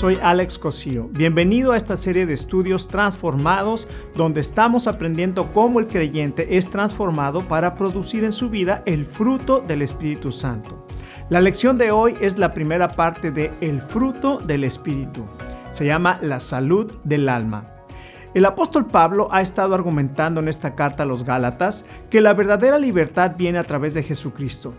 soy Alex Cosío. Bienvenido a esta serie de estudios transformados, donde estamos aprendiendo cómo el creyente es transformado para producir en su vida el fruto del Espíritu Santo. La lección de hoy es la primera parte de El fruto del Espíritu. Se llama la salud del alma. El apóstol Pablo ha estado argumentando en esta carta a los Gálatas que la verdadera libertad viene a través de Jesucristo.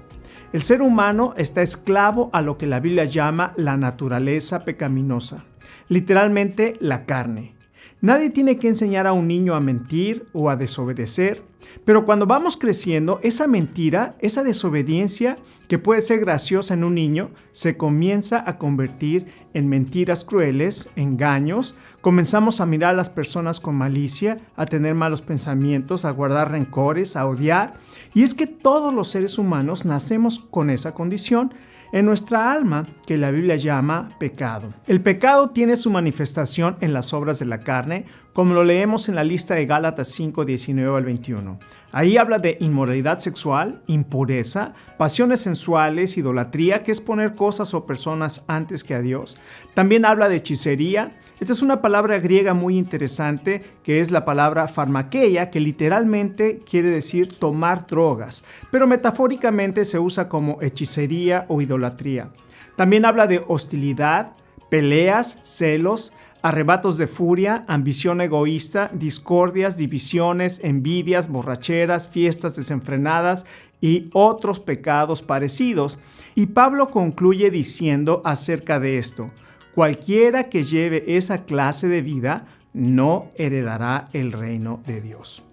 El ser humano está esclavo a lo que la Biblia llama la naturaleza pecaminosa, literalmente la carne. Nadie tiene que enseñar a un niño a mentir o a desobedecer, pero cuando vamos creciendo, esa mentira, esa desobediencia que puede ser graciosa en un niño, se comienza a convertir en mentiras crueles, engaños. Comenzamos a mirar a las personas con malicia, a tener malos pensamientos, a guardar rencores, a odiar. Y es que todos los seres humanos nacemos con esa condición en nuestra alma, que la Biblia llama pecado. El pecado tiene su manifestación en las obras de la carne, como lo leemos en la lista de Gálatas 5, 19 al 21. Ahí habla de inmoralidad sexual, impureza, pasiones sensuales, idolatría, que es poner cosas o personas antes que a Dios. También habla de hechicería. Esta es una palabra griega muy interesante, que es la palabra farmakeia, que literalmente quiere decir tomar drogas, pero metafóricamente se usa como hechicería o idolatría. También habla de hostilidad, peleas, celos, arrebatos de furia, ambición egoísta, discordias, divisiones, envidias, borracheras, fiestas desenfrenadas y otros pecados parecidos. Y Pablo concluye diciendo acerca de esto: cualquiera que lleve esa clase de vida no heredará el reino de Dios.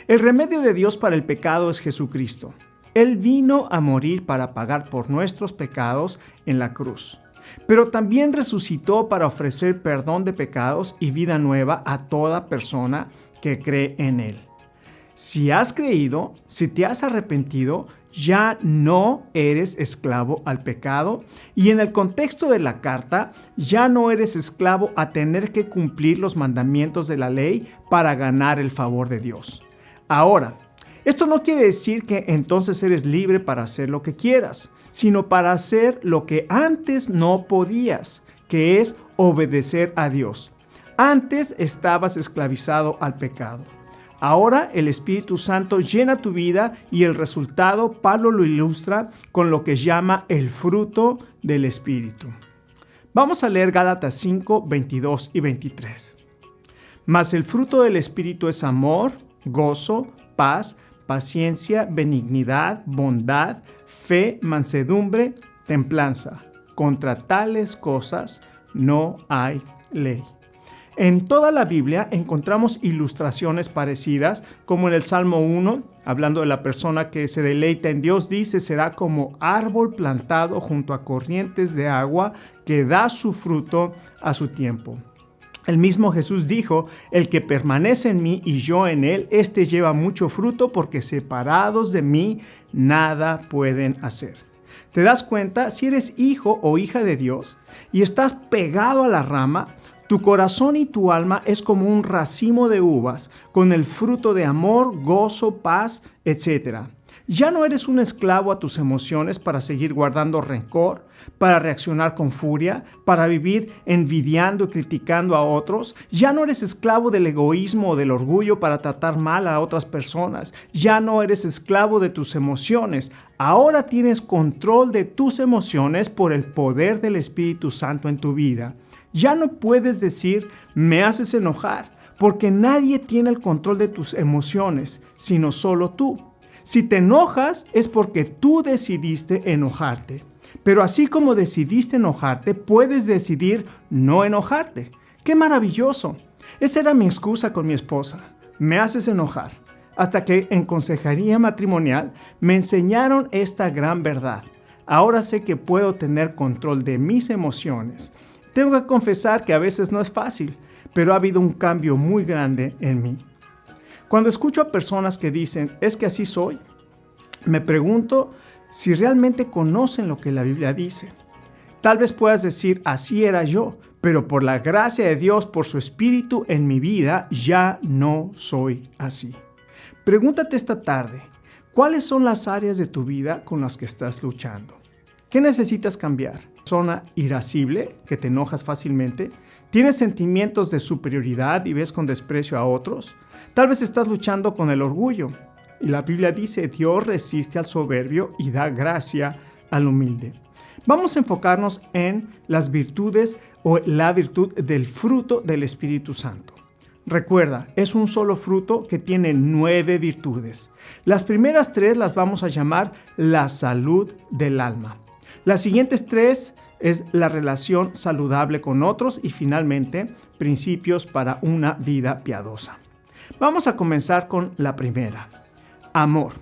El remedio de Dios para el pecado es Jesucristo. Él vino a morir para pagar por nuestros pecados en la cruz, pero también resucitó para ofrecer perdón de pecados y vida nueva a toda persona que cree en Él. Si has creído, si te has arrepentido, ya no eres esclavo al pecado, y en el contexto de la carta, ya no eres esclavo a tener que cumplir los mandamientos de la ley para ganar el favor de Dios. Ahora, esto no quiere decir que entonces eres libre para hacer lo que quieras, sino para hacer lo que antes no podías, que es obedecer a Dios. Antes estabas esclavizado al pecado. Ahora el Espíritu Santo llena tu vida y el resultado Pablo lo ilustra con lo que llama el fruto del Espíritu. Vamos a leer Gálatas 5, 22 y 23. Mas el fruto del Espíritu es amor, gozo, paz, paciencia, benignidad, bondad, fe, mansedumbre, templanza. Contra tales cosas no hay ley. En toda la Biblia encontramos ilustraciones parecidas, como en el Salmo 1, hablando de la persona que se deleita en Dios, dice: será como árbol plantado junto a corrientes de agua que da su fruto a su tiempo. El mismo Jesús dijo: el que permanece en mí y yo en él, este lleva mucho fruto, porque separados de mí nada pueden hacer. ¿Te das cuenta? Si eres hijo o hija de Dios y estás pegado a la rama, tu corazón y tu alma es como un racimo de uvas con el fruto de amor, gozo, paz, etc. Ya no eres un esclavo a tus emociones para seguir guardando rencor, para reaccionar con furia, para vivir envidiando y criticando a otros. Ya no eres esclavo del egoísmo o del orgullo para tratar mal a otras personas. Ya no eres esclavo de tus emociones. Ahora tienes control de tus emociones por el poder del Espíritu Santo en tu vida. Ya no puedes decir: me haces enojar, porque nadie tiene el control de tus emociones, sino solo tú. Si te enojas es porque tú decidiste enojarte. Pero así como decidiste enojarte, puedes decidir no enojarte. ¡Qué maravilloso! Esa era mi excusa con mi esposa. Me haces enojar. Hasta que en consejería matrimonial me enseñaron esta gran verdad. Ahora sé que puedo tener control de mis emociones. Tengo que confesar que a veces no es fácil, pero ha habido un cambio muy grande en mí. Cuando escucho a personas que dicen: es que así soy, me pregunto si realmente conocen lo que la Biblia dice. Tal vez puedas decir: así era yo, pero por la gracia de Dios, por su Espíritu en mi vida, ya no soy así. Pregúntate esta tarde: ¿cuáles son las áreas de tu vida con las que estás luchando? ¿Qué necesitas cambiar? ¿Persona irascible, que te enojas fácilmente? ¿Tienes sentimientos de superioridad y ves con desprecio a otros? Tal vez estás luchando con el orgullo. Y la Biblia dice, Dios resiste al soberbio y da gracia al humilde. Vamos a enfocarnos en las virtudes o la virtud del fruto del Espíritu Santo. Recuerda, es un solo fruto que tiene 9 virtudes. Las primeras 3 las vamos a llamar la salud del alma. Las siguientes 3 es la relación saludable con otros y finalmente principios para una vida piadosa. Vamos a comenzar con la primera, amor.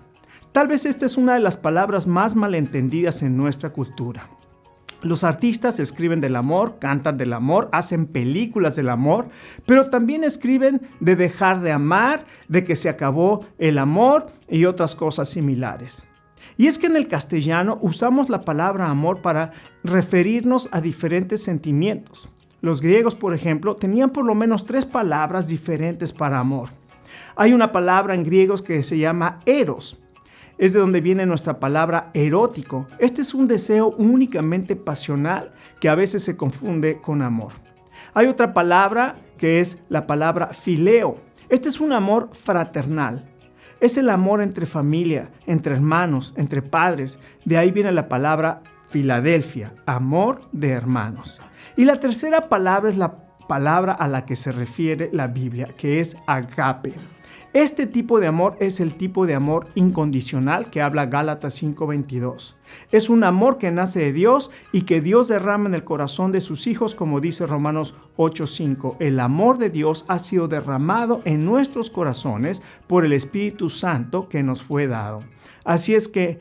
Tal vez esta es una de las palabras más malentendidas en nuestra cultura. Los artistas escriben del amor, cantan del amor, hacen películas del amor, pero también escriben de dejar de amar, de que se acabó el amor y otras cosas similares. Y es que en el castellano usamos la palabra amor para referirnos a diferentes sentimientos. Los griegos, por ejemplo, tenían por lo menos 3 palabras diferentes para amor. Hay una palabra en griegos que se llama eros. Es de donde viene nuestra palabra erótico. Este es un deseo únicamente pasional que a veces se confunde con amor. Hay otra palabra que es la palabra fileo. Este es un amor fraternal. Es el amor entre familia, entre hermanos, entre padres. De ahí viene la palabra Filadelfia, amor de hermanos. Y la tercera palabra es la palabra a la que se refiere la Biblia, que es agape. Este tipo de amor es el tipo de amor incondicional que habla Gálatas 5:22. Es un amor que nace de Dios y que Dios derrama en el corazón de sus hijos, como dice Romanos 8:5. El amor de Dios ha sido derramado en nuestros corazones por el Espíritu Santo que nos fue dado. Así es que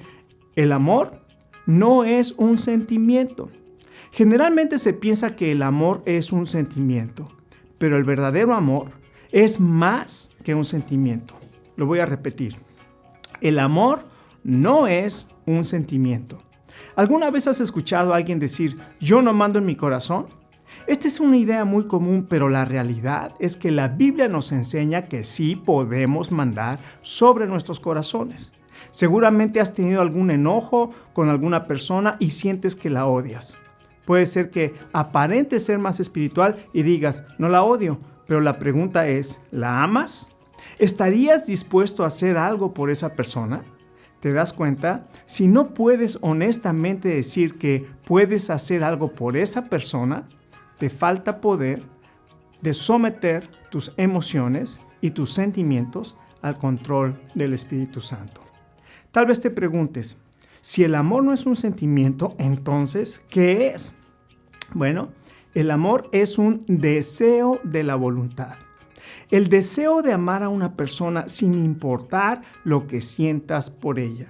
el amor no es un sentimiento. Generalmente se piensa que el amor es un sentimiento, pero el verdadero amor es más que un sentimiento. Lo voy a repetir. El amor no es un sentimiento. ¿Alguna vez has escuchado a alguien decir, yo no mando en mi corazón? Esta es una idea muy común, pero la realidad es que la Biblia nos enseña que sí podemos mandar sobre nuestros corazones. Seguramente has tenido algún enojo con alguna persona y sientes que la odias. Puede ser que aparentes ser más espiritual y digas, no la odio, pero la pregunta es, ¿la amas? ¿Estarías dispuesto a hacer algo por esa persona? ¿Te das cuenta? Si no puedes honestamente decir que puedes hacer algo por esa persona, te falta poder de someter tus emociones y tus sentimientos al control del Espíritu Santo. Tal vez te preguntes, si el amor no es un sentimiento, entonces, ¿qué es? Bueno, el amor es un deseo de la voluntad. El deseo de amar a una persona sin importar lo que sientas por ella.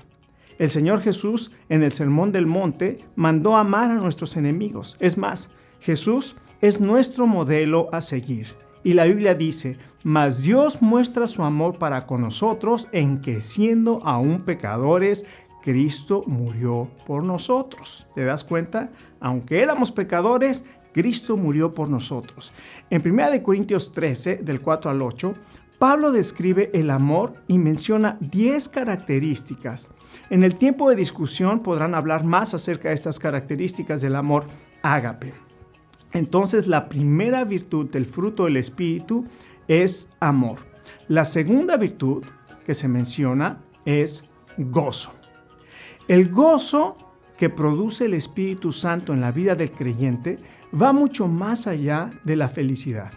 El Señor Jesús en el Sermón del Monte mandó amar a nuestros enemigos. Es más, Jesús es nuestro modelo a seguir. Y la Biblia dice, mas Dios muestra su amor para con nosotros en que siendo aún pecadores, Cristo murió por nosotros. ¿Te das cuenta? Aunque éramos pecadores, Cristo murió por nosotros. En 1 Corintios 13, del 4 al 8, Pablo describe el amor y menciona 10 características. En el tiempo de discusión podrán hablar más acerca de estas características del amor ágape. Entonces, la primera virtud del fruto del Espíritu es amor. La segunda virtud que se menciona es gozo. El gozo que produce el Espíritu Santo en la vida del creyente va mucho más allá de la felicidad.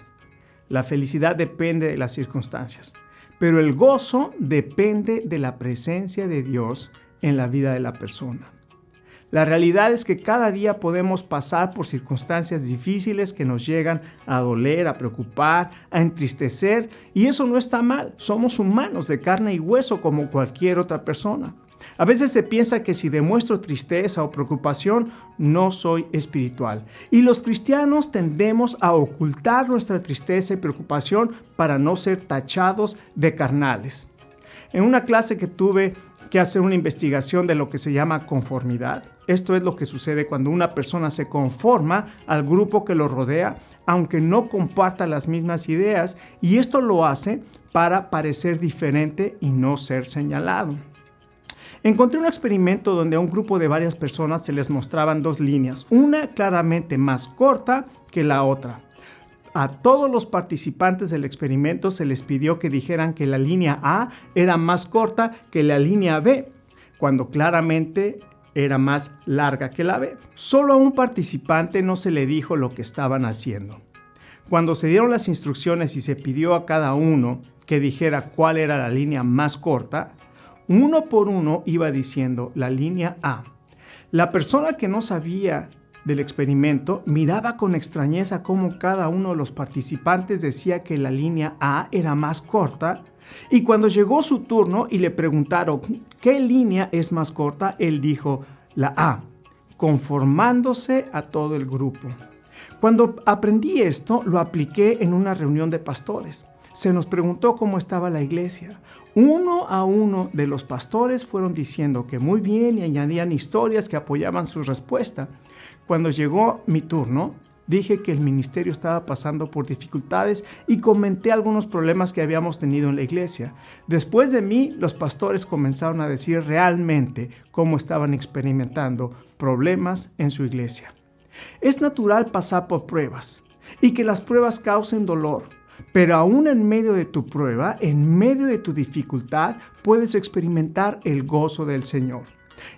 La felicidad depende de las circunstancias, pero el gozo depende de la presencia de Dios en la vida de la persona. La realidad es que cada día podemos pasar por circunstancias difíciles que nos llegan a doler, a preocupar, a entristecer, y eso no está mal. Somos humanos de carne y hueso como cualquier otra persona. A veces se piensa que si demuestro tristeza o preocupación, no soy espiritual. Y los cristianos tendemos a ocultar nuestra tristeza y preocupación para no ser tachados de carnales. En una clase que tuve que hacer una investigación de lo que se llama conformidad. Esto es lo que sucede cuando una persona se conforma al grupo que lo rodea, aunque no comparta las mismas ideas, y esto lo hace para parecer diferente y no ser señalado. Encontré un experimento donde a un grupo de varias personas se les mostraban dos líneas, una claramente más corta que la otra. A todos los participantes del experimento se les pidió que dijeran que la línea A era más corta que la línea B, cuando claramente era más larga que la B. Solo a un participante no se le dijo lo que estaban haciendo. Cuando se dieron las instrucciones y se pidió a cada uno que dijera cuál era la línea más corta, uno por uno iba diciendo la línea A. La persona que no sabía del experimento miraba con extrañeza cómo cada uno de los participantes decía que la línea A era más corta, y cuando llegó su turno y le preguntaron ¿qué línea es más corta?, él dijo la A, conformándose a todo el grupo. Cuando aprendí esto, lo apliqué en una reunión de pastores. Se nos preguntó cómo estaba la iglesia. Uno a uno de los pastores fueron diciendo que muy bien y añadían historias que apoyaban su respuesta. Cuando llegó mi turno, dije que el ministerio estaba pasando por dificultades y comenté algunos problemas que habíamos tenido en la iglesia. Después de mí, los pastores comenzaron a decir realmente cómo estaban experimentando problemas en su iglesia. Es natural pasar por pruebas y que las pruebas causen dolor. Pero aún en medio de tu prueba, en medio de tu dificultad, puedes experimentar el gozo del Señor.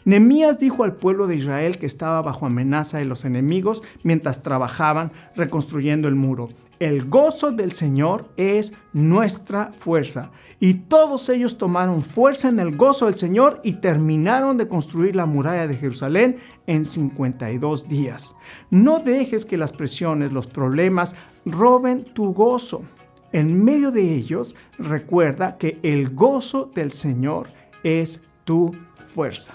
Nehemías dijo al pueblo de Israel que estaba bajo amenaza de los enemigos mientras trabajaban reconstruyendo el muro. El gozo del Señor es nuestra fuerza. Y todos ellos tomaron fuerza en el gozo del Señor y terminaron de construir la muralla de Jerusalén en 52 días. No dejes que las presiones, los problemas, roben tu gozo. En medio de ellos, recuerda que el gozo del Señor es tu fuerza.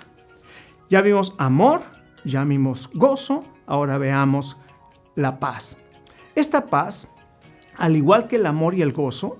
Ya vimos amor, ya vimos gozo, ahora veamos la paz. Esta paz, al igual que el amor y el gozo,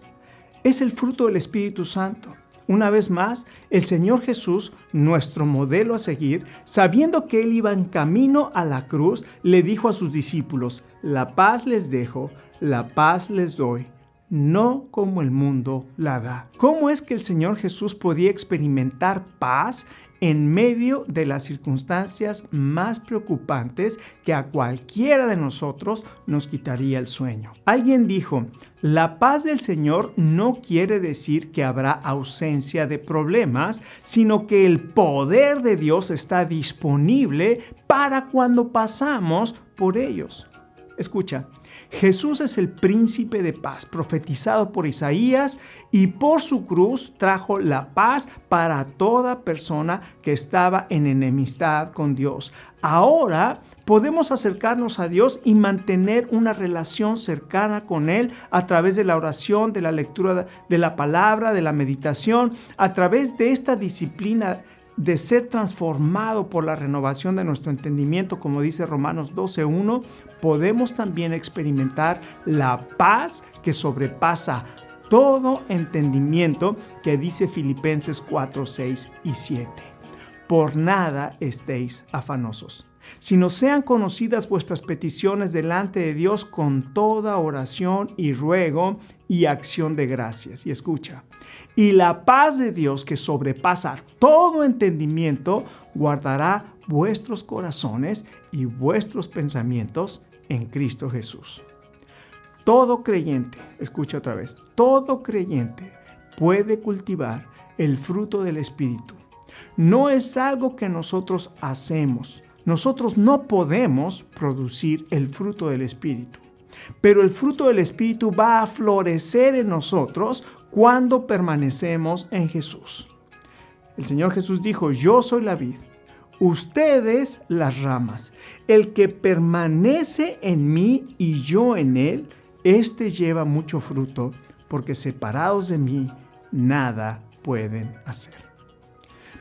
es el fruto del Espíritu Santo. Una vez más, el Señor Jesús, nuestro modelo a seguir, sabiendo que Él iba en camino a la cruz, le dijo a sus discípulos: la paz les dejo, la paz les doy, no como el mundo la da. ¿Cómo es que el Señor Jesús podía experimentar paz en medio de las circunstancias más preocupantes que a cualquiera de nosotros nos quitaría el sueño? Alguien dijo: la paz del Señor no quiere decir que habrá ausencia de problemas, sino que el poder de Dios está disponible para cuando pasamos por ellos. Escucha, Jesús es el príncipe de paz, profetizado por Isaías, y por su cruz trajo la paz para toda persona que estaba en enemistad con Dios. Ahora podemos acercarnos a Dios y mantener una relación cercana con Él a través de la oración, de la lectura de la palabra, de la meditación, a través de esta disciplina de ser transformado por la renovación de nuestro entendimiento, como dice Romanos 12:1, podemos también experimentar la paz que sobrepasa todo entendimiento, que dice Filipenses 4:6 y 7. Por nada estéis afanosos, sino sean conocidas vuestras peticiones delante de Dios con toda oración y ruego y acción de gracias. Y escucha, y la paz de Dios, que sobrepasa todo entendimiento, guardará vuestros corazones y vuestros pensamientos en Cristo Jesús. Todo creyente, escucha otra vez, todo creyente puede cultivar el fruto del Espíritu. No es algo que nosotros hacemos. Nosotros no podemos producir el fruto del Espíritu, pero el fruto del Espíritu va a florecer en nosotros cuando permanecemos en Jesús. El Señor Jesús dijo: yo soy la vid, ustedes las ramas. El que permanece en mí y yo en él, éste lleva mucho fruto, porque separados de mí, nada pueden hacer.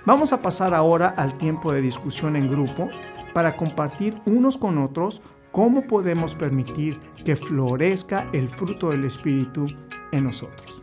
Vamos a pasar ahora al tiempo de discusión en grupo para compartir unos con otros cómo podemos permitir que florezca el fruto del Espíritu en nosotros.